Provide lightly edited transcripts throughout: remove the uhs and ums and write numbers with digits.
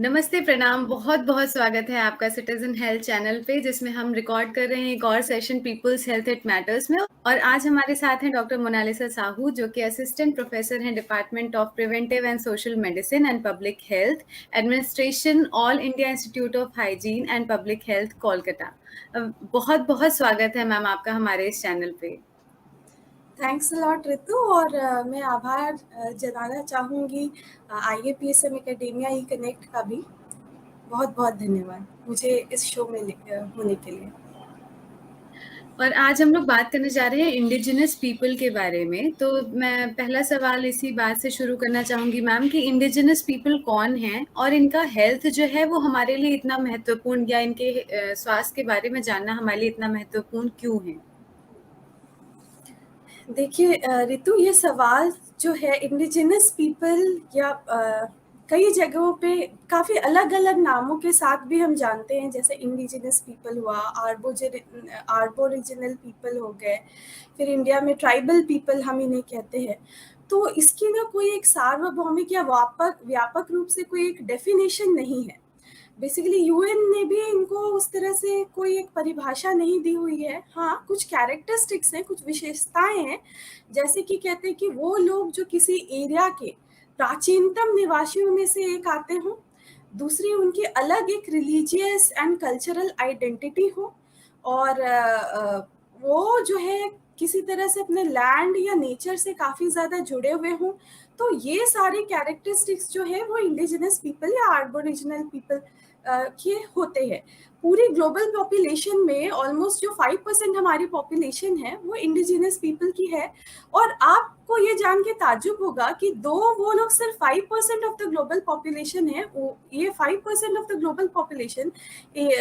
नमस्ते, प्रणाम। बहुत-बहुत स्वागत है आपका सिटीज़न हेल्थ चैनल पे, जिसमें हम रिकॉर्ड कर रहे हैं एक और session people's health it matters में। और आज हमारे साथ हैं डॉक्टर मोनालिसा साहू, जो कि असिस्टेंट प्रोफेसर हैं department of preventive and social medicine and public health, administration, all India institute of hygiene and public health, Kolkata. बहुत-बहुत स्वागत है मैम आपका हमारे इस चैनल पे। Thanks a lot Ritu. और मैं आभार जताना चाहूँगी IAPSM एकेडेमिया ई कनेक्ट का भी। बहुत बहुत धन्यवाद मुझे इस शो में होने के लिए। और आज हम लोग बात करने जा रहे हैं इंडिजिनस पीपल के बारे में। तो मैं पहला सवाल इसी बात से शुरू करना चाहूंगी मैम कि इंडिजिनस पीपल कौन हैं और इनका हेल्थ जो है वो हमारे लिए इतना महत्वपूर्ण, या इनके स्वास्थ्य के बारे में जानना हमारे लिए इतना महत्वपूर्ण क्यों है? देखिए रितु, ये सवाल जो है इंडिजिनस पीपल या कई जगहों पे काफ़ी अलग अलग नामों के साथ भी हम जानते हैं, जैसे इंडिजिनस पीपल हुआ, आर्बोरिजिनल पीपल हो गए, फिर इंडिया में ट्राइबल पीपल हम इन्हें कहते हैं। तो इसकी ना कोई एक सार्वभौमिक या व्यापक व्यापक रूप से कोई एक डेफिनेशन नहीं है। बेसिकली यूएन ने भी इनको उस तरह से कोई एक परिभाषा नहीं दी हुई है। हाँ, कुछ कैरेक्टरिस्टिक्स हैं, कुछ विशेषताएं हैं, जैसे कि कहते हैं कि वो लोग जो किसी एरिया के प्राचीनतम निवासियों में से एक आते हों, दूसरी उनकी अलग एक रिलीजियस एंड कल्चरल आइडेंटिटी हो, और वो जो है किसी तरह से अपने लैंड या नेचर से काफ़ी ज़्यादा जुड़े हुए हों। तो ये सारे कैरेक्टरिस्टिक्स जो है वो इंडिजिनस पीपल या आर्बोरिजिनल पीपल के होते हैं। पूरी ग्लोबल पॉपुलेशन में ऑलमोस्ट जो 5% हमारी पॉपुलेशन है वो इंडिजिनस पीपल की है। और आपको ये जान के ताज्जुब होगा कि दो वो लोग सिर्फ 5% ऑफ द ग्लोबल पॉपुलेशन है। ये 5% ऑफ द ग्लोबल पॉपुलेशन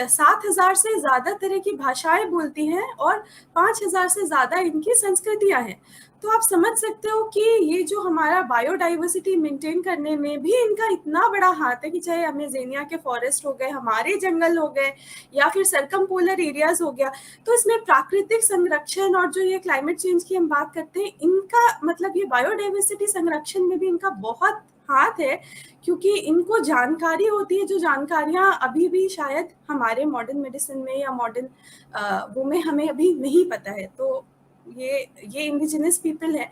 7,000 से ज़्यादा तरह की भाषाएं बोलती हैं और 5,000 से ज़्यादा इनकी संस्कृतियां हैं। तो आप समझ सकते हो कि ये जो हमारा बायोडाइवर्सिटी मेंटेन करने में भी इनका इतना बड़ा हाथ है, कि चाहे अमेज़ोनिया के फॉरेस्ट हो गए, हमारे जंगल हो गए, या फिर सरकमपोलर एरियाज हो गया। तो इसमें प्राकृतिक संरक्षण और जो ये क्लाइमेट चेंज की हम बात करते हैं, इनका मतलब ये बायोडाइवर्सिटी संरक्षण में भी इनका बहुत हाथ है, क्योंकि इनको जानकारी होती है जो जानकारियां अभी भी शायद हमारे मॉडर्न मेडिसिन में या मॉडर्न वो में हमें अभी नहीं पता है। तो ये इंडिजिनस पीपल है।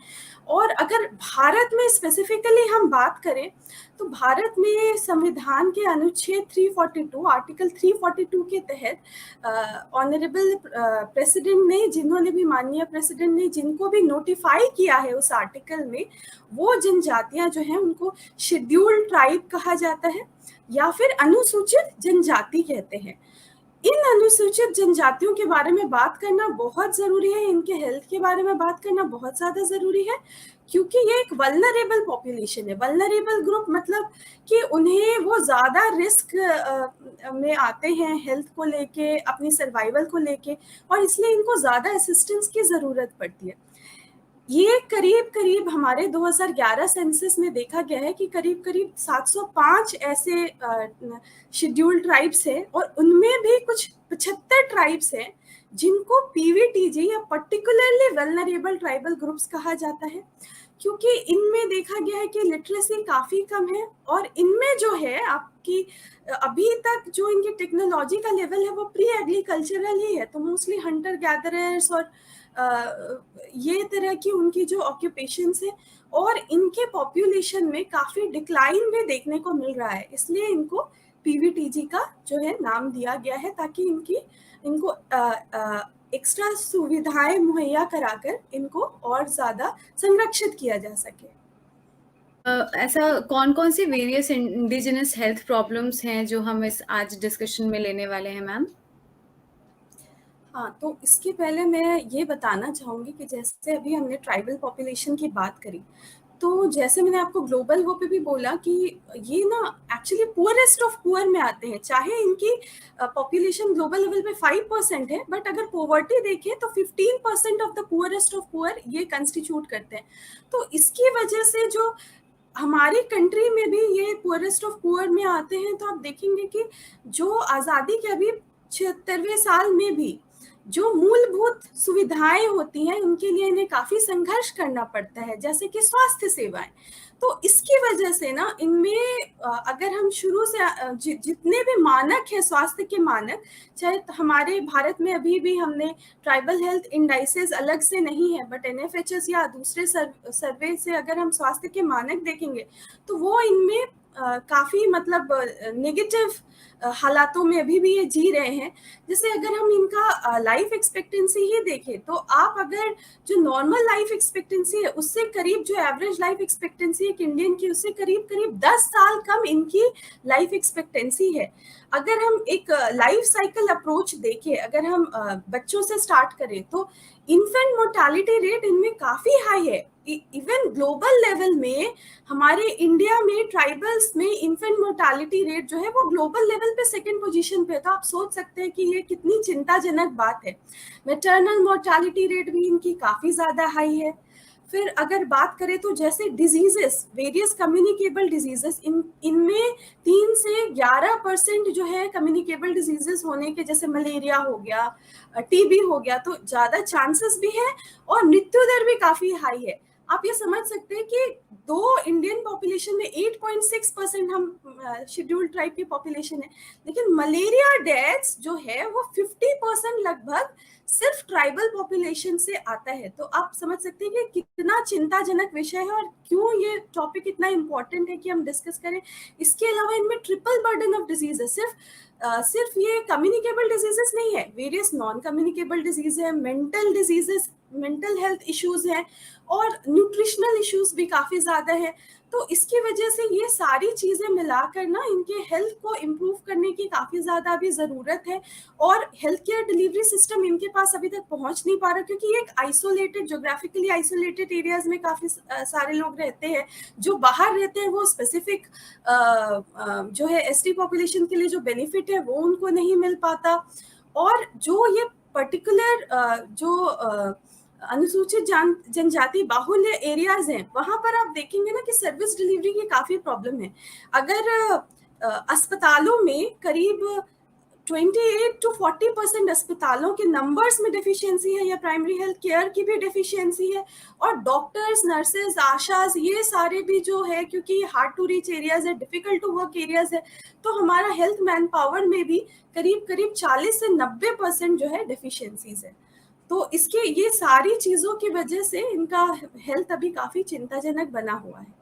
और अगर भारत में स्पेसिफिकली हम बात करें, तो भारत में संविधान के अनुच्छेद 342 आर्टिकल 342 के तहत ऑनरेबल प्रेसिडेंट ने, जिन्होंने भी माननीय प्रेसिडेंट ने जिनको भी नोटिफाई किया है उस आर्टिकल में, वो जनजातियां जो हैं उनको शेड्यूल्ड ट्राइब कहा जाता है या फिर अनुसूचित जनजाति कहते हैं। इन अनुसूचित जनजातियों के बारे में बात करना बहुत ज़रूरी है, इनके हेल्थ के बारे में बात करना बहुत ज़्यादा ज़रूरी है, क्योंकि ये एक वल्नरेबल पॉपुलेशन है। वल्नरेबल ग्रुप मतलब कि उन्हें वो ज़्यादा रिस्क में आते हैं हेल्थ को लेके, अपनी सर्वाइवल को लेके, और इसलिए इनको ज़्यादा असिस्टेंस की ज़रूरत पड़ती है। ये करीब-करीब हमारे 2011 सेंसस में देखा गया है कि करीब-करीब 705 ऐसे शेड्यूल्ड ट्राइब्स हैं, और उनमें भी कुछ 75 ट्राइब्स हैं जिनको पीवीटीजी या पर्टिकुलरली वल्नरेबल ट्राइबल ग्रुप्स कहा जाता है, क्योंकि इनमें देखा गया है कि लिटरेसी काफ़ी कम है, और इनमें जो है आपकी अभी तक जो इनकी टेक्नोलॉजी का लेवल है वो प्री एग्रीकल्चरल ही है। तो मोस्टली हंटर गैदरर्स और ये तरह की उनकी जो ऑक्यूपेशंस है, और इनके पॉपुलेशन में काफ़ी डिक्लाइन भी देखने को मिल रहा है। इसलिए इनको पीवीटीजी का जो है नाम दिया गया है, ताकि इनको एक्स्ट्रा सुविधाएं मुहैया कराकर इनको और ज़्यादा संरक्षित किया जा सके। ऐसा कौन-कौन see various indigenous health problems हैं जो हम इस आज डिस्कशन में लेने वाले हैं मैम? हाँ, तो इसके पहले मैं ये बताना चाहूँगी कि जैसे अभी हमने ट्राइबल पॉपुलेशन की बात करी, तो जैसे मैंने आपको ग्लोबल वो पे भी बोला कि ये ना एक्चुअली पुअरेस्ट ऑफ पुअर में आते हैं। चाहे इनकी पॉपुलेशन ग्लोबल लेवल पे 5% है, बट अगर पॉवर्टी देखें तो 15% of the poorest of poor ये कंस्टिट्यूट करते हैं। तो इसकी वजह से जो हमारी कंट्री में भी ये पुअरेस्ट ऑफ पुअर में आते हैं, तो आप देखेंगे कि जो आज़ादी के अभी 76वें साल में भी जो मूलभूत सुविधाएं होती हैं उनके लिए इन्हें काफी संघर्ष करना पड़ता है, जैसे कि स्वास्थ्य सेवाएं। तो इसकी वजह से ना इनमें अगर हम शुरू से जितने भी मानक है स्वास्थ्य के मानक, चाहे हमारे भारत में अभी भी हमने ट्राइबल हेल्थ इंडाइसेस अलग से नहीं है, बट एनएफएचएस या दूसरे सर्वे से अगर हम स्वास्थ्य के मानक देखेंगे तो वो इनमें काफी मतलब नेगेटिव हालातों में अभी भी ये जी रहे हैं। जैसे अगर हम इनका लाइफ एक्सपेक्टेंसी ही देखें तो आप अगर जो नॉर्मल लाइफ एक्सपेक्टेंसी है उससे करीब, जो एवरेज लाइफ एक्सपेक्टेंसी है इंडियन की, उससे करीब करीब 10 साल कम इनकी लाइफ एक्सपेक्टेंसी है। अगर हम एक लाइफ साइकिल अप्रोच देखें, अगर हम बच्चों से स्टार्ट करें तो इन्फेंट मोर्टालिटी रेट इनमें काफी हाई है। इवन ग्लोबल लेवल में हमारे इंडिया में ट्राइबल्स में इन्फेंट मोर्टालिटी रेट जो है वो ग्लोबल लेवल पे सेकंड पोजीशन पे है। तो आप सोच सकते हैं कि ये कितनी चिंताजनक बात है। मैटरनल मोर्टालिटी रेट भी इनकी काफी ज्यादा हाई है। फिर अगर बात करें तो जैसे डिजीजेस, वेरियस कम्युनिकेबल डिजीजेस, इनमें 3 से 11% जो है कम्युनिकेबल डिजीजेस होने के, जैसे मलेरिया हो गया, टीबी हो गया, तो ज्यादा चांसेस भी है और मृत्यु दर भी काफी हाई है। आप ये समझ सकते हैं कि दो इंडियन पॉपुलेशन में 8.6% हम शेड्यूल्ड ट्राइब की पॉपुलेशन है, लेकिन मलेरिया डेथ्स जो है वो 50% लगभग सिर्फ ट्राइबल पॉपुलेशन से आता है। तो आप समझ सकते हैं कि कितना चिंताजनक विषय है और क्यों ये टॉपिक इतना इम्पोर्टेंट है कि हम डिस्कस करें। इसके अलावा इनमें ट्रिपल बर्डन ऑफ डिजीज है। सिर्फ ये कम्युनिकेबल डिजीजेस नहीं है, वेरियस नॉन कम्युनिकेबल डिजीज है, mental diseases, mental health issues हैं और न्यूट्रिशनल इश्यूज भी काफी ज्यादा है। तो इसकी वजह से ये सारी चीजें मिलाकर ना इनके हेल्थ को इम्प्रूव करने की काफी ज्यादा भी जरूरत है। और हेल्थ केयर डिलीवरी सिस्टम इनके पास अभी तक पहुंच नहीं पा रहा, क्योंकि एक आइसोलेटेड, ज्योग्राफिकली आइसोलेटेड एरियाज में काफी सारे लोग रहते हैं। जो बाहर रहते हैं वो स्पेसिफिक जो है एसटी पॉपुलेशन के लिए जो बेनिफिट है वो उनको नहीं मिल पाता। और जो ये पर्टिकुलर जो अनुसूचित जनजाति बाहुल्य एरियाज हैं, वहां पर आप देखेंगे ना कि सर्विस डिलीवरी की काफी प्रॉब्लम है। अगर अस्पतालों में करीब 28 to 40% अस्पतालों के नंबर्स में डेफिशिएंसी है या प्राइमरी हेल्थ केयर की भी डेफिशिएंसी है, और डॉक्टर्स, नर्सेज, आशाज, ये सारे भी जो है, क्योंकि हार्ड टू रीच एरियाज है, डिफिकल्ट टू वर्क एरियाज है, तो हमारा हेल्थ मैन पावर में भी करीब करीब 40 से 90% जो है डेफिशिएंसीज है। तो इसके ये सारी चीजों की वजह से इनका हेल्थ अभी काफी चिंताजनक बना हुआ है।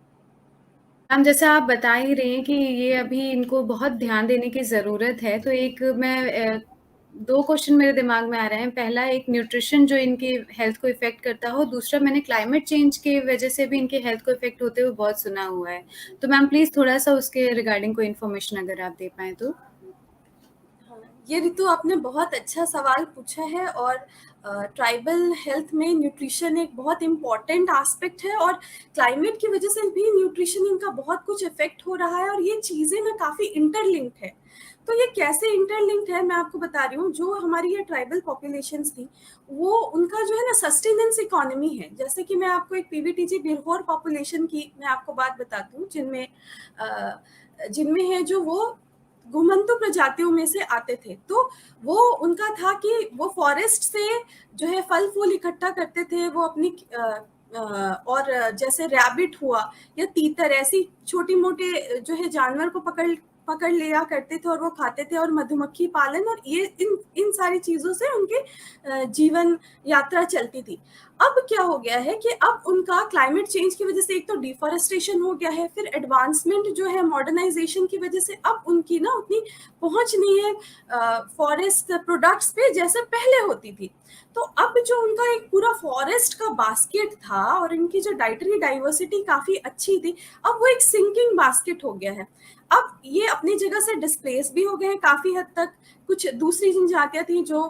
मैम, जैसा आप बता ही रही हैं कि ये अभी इनको बहुत ध्यान देने की ज़रूरत है, तो एक मैं 2 क्वेश्चन मेरे दिमाग में आ रहे हैं। पहला, एक न्यूट्रिशन जो इनकी हेल्थ को इफ़ेक्ट करता हो, दूसरा मैंने क्लाइमेट चेंज की वजह से भी इनकी हेल्थ को इफ़ेक्ट होते हुए बहुत सुना हुआ है। तो मैम प्लीज़ थोड़ा-सा उसके रिगार्डिंग कोई इन्फॉर्मेशन अगर आप दे पाएँ तो? ये ऋतु आपने बहुत अच्छा सवाल पूछा है। और ट्राइबल हेल्थ में न्यूट्रिशन एक बहुत इम्पॉर्टेंट एस्पेक्ट है, और क्लाइमेट की वजह से भी न्यूट्रिशन इनका बहुत कुछ इफेक्ट हो रहा है, और ये चीज़ें ना काफ़ी इंटरलिंक्ड है। तो ये कैसे इंटरलिंक्ड है मैं आपको बता रही हूँ। जो हमारी ये ट्राइबल पॉपुलेशंस थी, वो उनका जो है ना सस्टेनेंस इकोनॉमी है। जैसे कि मैं आपको एक पीवीटीजी बिरहोर पॉपुलेशन की मैं आपको बात बताती हूँ, जिनमें है जो वो घुमंतु प्रजातियों में से आते थे। तो वो उनका था कि वो फॉरेस्ट से जो है फल फूल इकट्ठा करते थे, वो अपनी और जैसे रैबिट हुआ या तीतर, ऐसी छोटी मोटे जो है जानवर को पकड़ पकड़ लिया करते थे और वो खाते थे, और मधुमक्खी पालन, और ये इन सारी चीजों से उनके जीवन यात्रा चलती थी। अब क्या हो गया है कि अब उनका क्लाइमेट चेंज की वजह से एक तो डिफॉरेस्टेशन हो गया है, फिर एडवांसमेंट जो है मॉडर्नाइजेशन की वजह से अब उनकी ना उतनी पहुंच नहीं है फॉरेस्ट प्रोडक्ट्स पे जैसे पहले होती थी। तो अब जो उनका एक पूरा फॉरेस्ट का बास्केट था और इनकी जो डाइटरी डाइवर्सिटी काफी अच्छी थी, अब वो एक सिंकिंग बास्केट हो गया है। अब ये अपनी जगह से डिस्प्लेस भी हो गए काफी हद तक। कुछ दूसरी जनजातियां थी जो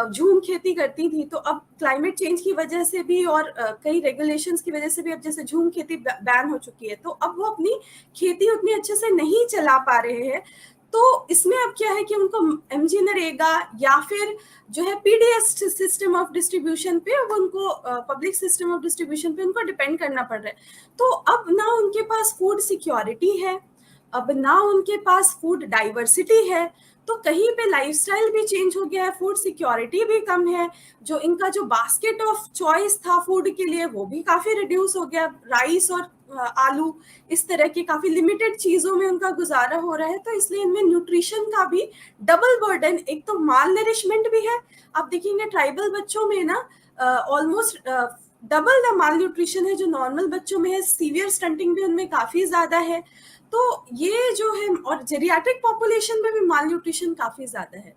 झूम खेती करती थी, तो अब क्लाइमेट चेंज की वजह से भी और कई रेगुलेशंस की वजह से भी अब जैसे झूम खेती बैन हो चुकी है, तो अब वो अपनी खेती उतनी अच्छे से नहीं चला पा रहे हैं। तो इसमें अब क्या है कि उनको एमजी नरेगा या फिर जो है पीडीएस सिस्टम ऑफ डिस्ट्रीब्यूशन पे, अब उनको पब्लिक सिस्टम ऑफ डिस्ट्रीब्यूशन पे उनको डिपेंड करना पड़ रहा है। तो अब ना उनके पास फूड सिक्योरिटी है, अब ना उनके पास फूड डाइवर्सिटी है। तो कहीं पे लाइफस्टाइल भी चेंज हो गया है, फूड सिक्योरिटी भी कम है, जो इनका जो बास्केट ऑफ चॉइस था फूड के लिए वो भी काफ़ी रिड्यूस हो गया, राइस और आलू इस तरह की काफ़ी लिमिटेड चीज़ों में उनका गुजारा हो रहा है। तो इसलिए इनमें न्यूट्रिशन का भी डबल बर्डन, एक तो माल नरिशमेंट भी है, आप देखेंगे ट्राइबल बच्चों में ना almost double the mall nutrition है जो नॉर्मल बच्चों में है, सीवियर स्टंटिंग भी उनमें काफ़ी ज़्यादा है। तो ये जो है, और जेरियाट्रिक पॉपुलेशन में भी माल न्यूट्रिशन काफ़ी ज़्यादा है,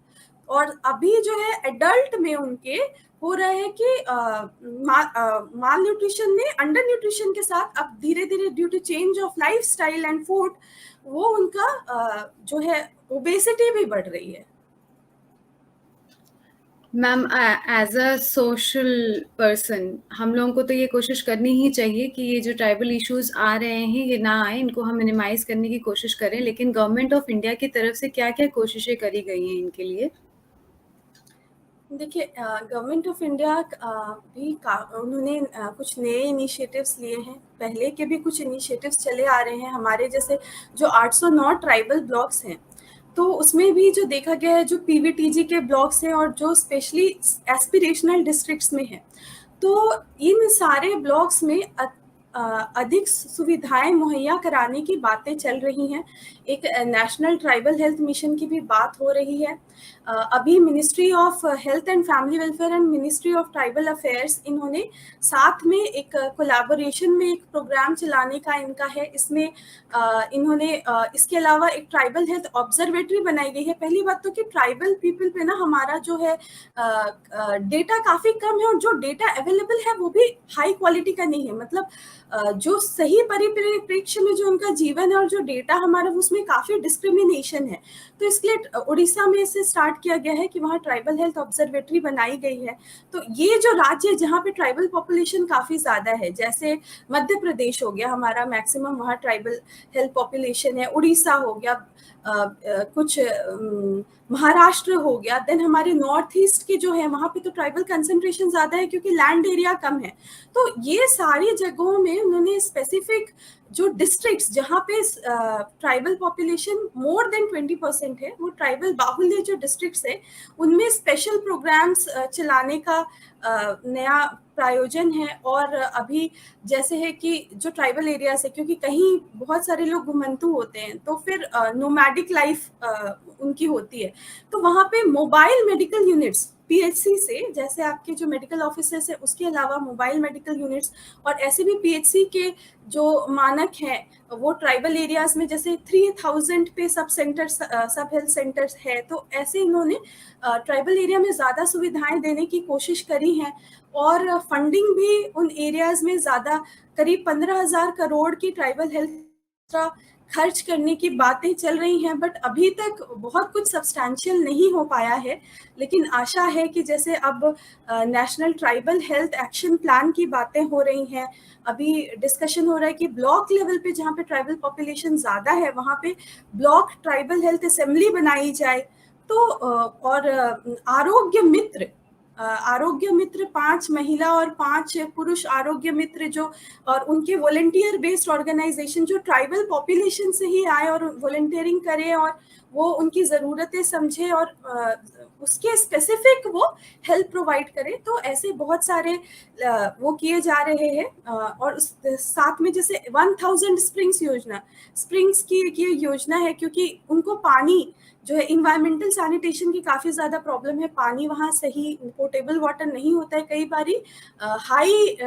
और अभी जो है एडल्ट में उनके हो रहा है कि माल न्यूट्रिशन में अंडर न्यूट्रिशन के साथ अब धीरे धीरे due to change of lifestyle and food वो उनका जो है ओबेसिटी भी बढ़ रही है। Ma'am, as a social person हम लोगों को तो ये कोशिश करनी ही चाहिए कि ये जो ट्राइबल इश्यूज आ रहे हैं ये ना आए, इनको हम मिनिमाइज करने की कोशिश करें, लेकिन गवर्नमेंट ऑफ इंडिया की तरफ से क्या क्या कोशिशें करी गई हैं इनके लिए? देखिए, गवर्नमेंट ऑफ इंडिया भी उन्होंने कुछ नए इनिशिएटिव्स लिए हैं, पहले के भी कुछ इनिशिएटिव्स चले आ रहे हैं। हमारे जैसे जो 809 ट्राइबल ब्लॉक्स हैं, तो उसमें भी जो देखा गया है, जो पीवीटीजी के ब्लॉक्स हैं और जो स्पेशली एस्पिरेशनल डिस्ट्रिक्ट्स में हैं, तो इन सारे ब्लॉक्स में अधिक सुविधाएं मुहैया कराने की बातें चल रही हैं। एक नेशनल ट्राइबल हेल्थ मिशन की भी बात हो रही है। अभी ministry of health and family welfare and ministry of tribal affairs, इन्होंने साथ में एक कोलैबोरेशन में एक प्रोग्राम चलाने का इनका है। इसमें इन्होंने इसके अलावा एक ट्राइबल हेल्थ ऑब्जर्वेटरी बनाई गई है। पहली बात तो कि ट्राइबल पीपल पे ना हमारा जो है डेटा काफ़ी कम है, और जो डेटा अवेलेबल है वो भी हाई क्वालिटी का नहीं है। मतलब जो सही परिप्रेक्ष्य में जो उनका जीवन है और जो डेटा हमारा, उसमें काफ़ी डिस्क्रिमिनेशन है। तो इसलिए उड़ीसा में इसे स्टार्ट किया गया है कि वहाँ ट्राइबल हेल्थ ऑब्जर्वेटरी बनाई गई है। तो ये जो राज्य है जहाँ पे ट्राइबल पॉपुलेशन काफ़ी ज़्यादा है, जैसे मध्य प्रदेश हो गया हमारा, मैक्सिमम वहाँ ट्राइबल हेल्थ पॉपुलेशन है, उड़ीसा हो गया, कुछ महाराष्ट्र हो गया, देन हमारे नॉर्थ ईस्ट के जो है वहाँ पे तो ट्राइबल कंसंट्रेशन ज़्यादा है क्योंकि लैंड एरिया कम है। तो ये सारी जगहों में उन्होंने स्पेसिफिक जो डिस्ट्रिक्ट्स जहाँ पे ट्राइबल पॉपुलेशन मोर देन 20% है, वो ट्राइबल बाहुल्य जो डिस्ट्रिक्ट्स है, उनमें स्पेशल प्रोग्राम्स चलाने का नया प्रायोजन है। और अभी जैसे है कि जो ट्राइबल एरियाज है, क्योंकि कहीं बहुत सारे लोग घुमंतु होते हैं, तो फिर नोमैडिक लाइफ उनकी होती है, तो वहाँ पे मोबाइल मेडिकल यूनिट्स पीएचसी से, जैसे आपके जो मेडिकल ऑफिसर्स है उसके अलावा मोबाइल मेडिकल यूनिट्स, और ऐसे भी पीएचसी के जो मानक हैं वो ट्राइबल एरियाज में जैसे 3000 पे सब सेंटर्स, सब हेल्थ सेंटर्स है, तो ऐसे इन्होंने ट्राइबल एरिया में ज़्यादा सुविधाएं देने की कोशिश करी हैं। और फंडिंग भी उन एरियाज में ज़्यादा, करीब 15,000 करोड़ की ट्राइबल हेल्थ खर्च करने की बातें चल रही हैं, बट अभी तक बहुत कुछ सब्सटैंशियल नहीं हो पाया है। लेकिन आशा है कि जैसे अब national tribal health action plan की बातें हो रही हैं, अभी डिस्कशन हो रहा है कि ब्लॉक लेवल पे जहाँ पे ट्राइबल पॉपुलेशन ज़्यादा है वहाँ पे ब्लॉक ट्राइबल हेल्थ असेंबली बनाई जाए। तो और आरोग्य मित्र 5 महिला और 5 पुरुष आरोग्य मित्र जो, और उनके वॉलंटियर बेस्ड ऑर्गेनाइजेशन जो ट्राइबल पॉपुलेशन से ही आए और वॉलंटियरिंग करें और वो उनकी ज़रूरतें समझे और उसके स्पेसिफिक वो हेल्प प्रोवाइड करें। तो ऐसे बहुत सारे वो किए जा रहे हैं। और उस साथ में जैसे 1000 स्प्रिंग्स योजना, स्प्रिंग्स की एक ये योजना है क्योंकि उनको पानी जो है, इन्वायरमेंटल सैनिटेशन की काफ़ी ज़्यादा प्रॉब्लम है, पानी वहाँ सही पोर्टेबल वाटर नहीं होता है, कई बारी हाई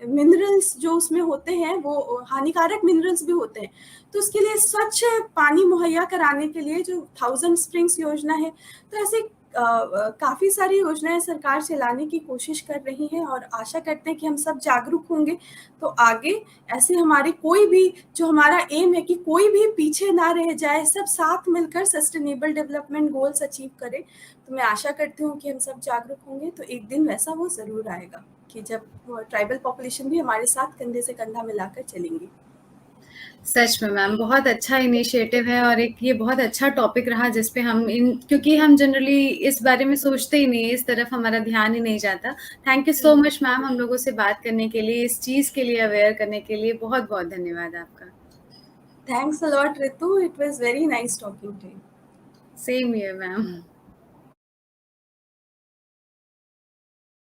मिनरल्स जो उसमें होते हैं वो हानिकारक मिनरल्स भी होते हैं। तो उसके लिए स्वच्छ पानी मुहैया कराने के लिए जो 1000 स्प्रिंग्स योजना है, तो ऐसे काफ़ी सारी योजनाएं सरकार चलाने की कोशिश कर रही है, और आशा करते हैं कि हम सब जागरूक होंगे तो आगे ऐसे हमारे कोई भी, जो हमारा एम है कि कोई भी पीछे ना रह जाए, सब साथ मिलकर सस्टेनेबल डेवलपमेंट गोल्स अचीव करें। तो मैं आशा करती हूँ कि हम सब जागरूक होंगे तो एक दिन वैसा वो ज़रूर आएगा कि जब ट्राइबल पॉपुलेशन भी हमारे साथ कंधे से कंधा मिलाकर चलेंगी। सच में मैम, बहुत अच्छा इनिशिएटिव है और एक ये बहुत अच्छा टॉपिक रहा जिस पे हम क्योंकि हम जनरली इस बारे में सोचते ही नहीं, इस तरफ हमारा ध्यान ही नहीं जाता। Thank you so much ma'am, हम लोगों से बात करने के लिए, इस चीज़ के लिए अवेयर करने के लिए बहुत-बहुत धन्यवाद आपका। Thanks a lot Ritu, it was very nice talking to you. Same here ma'am.